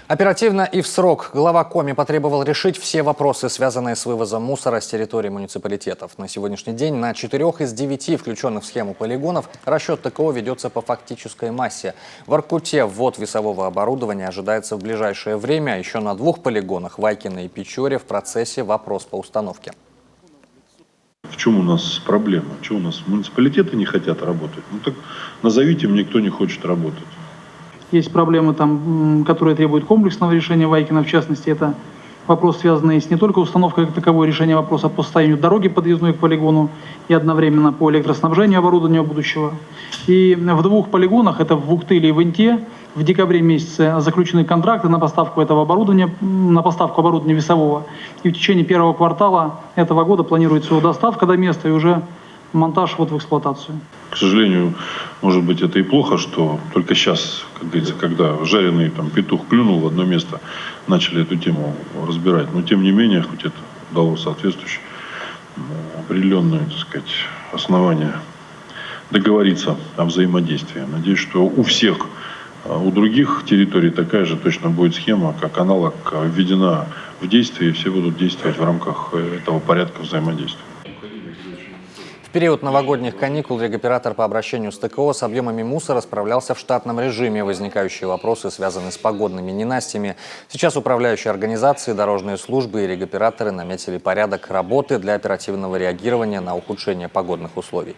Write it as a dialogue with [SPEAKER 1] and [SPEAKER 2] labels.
[SPEAKER 1] Оперативно и в срок глава Коми потребовал решить все вопросы, связанные с вывозом мусора с территории муниципалитетов. На сегодняшний день на 4 из 9 включенных в схему полигонов расчет ТКО ведется по фактической массе. В Воркуте ввод весового оборудования ожидается в ближайшее время. А еще на 2 полигонах, Вайкино и Печоре, в процессе вопрос по установке.
[SPEAKER 2] В чем у нас проблема? Что у нас муниципалитеты не хотят работать? Ну так назовите мне, кто не хочет работать.
[SPEAKER 3] Есть проблемы, которые требуют комплексного решения Вайкина. В частности, это вопрос, связанный с не только установкой как таковой, решения вопроса по состоянию дороги подъездной к полигону и одновременно по электроснабжению оборудования будущего. И в 2 полигонах, это в Вуктыле и в Инте, в декабре месяце заключены контракты на поставку этого оборудования, на поставку оборудования весового. И в течение 1-го квартала этого года планируется его доставка до места и уже монтаж в эксплуатацию.
[SPEAKER 2] К сожалению, может быть, это и плохо, что только сейчас, как говорится, когда жареный петух клюнул в одно место, начали эту тему разбирать. Но тем не менее, хоть это дало соответствующее определенное, так сказать, основание договориться о взаимодействии. Надеюсь, что у всех, у других территорий такая же точно будет схема, как аналог введена в действие, и все будут действовать в рамках этого порядка взаимодействия.
[SPEAKER 1] В период новогодних каникул регоператор по обращению с ТКО с объемами мусора справлялся в штатном режиме. Возникающие вопросы связаны с погодными ненастьями. Сейчас управляющие организации, дорожные службы и регоператоры наметили порядок работы для оперативного реагирования на ухудшение погодных условий.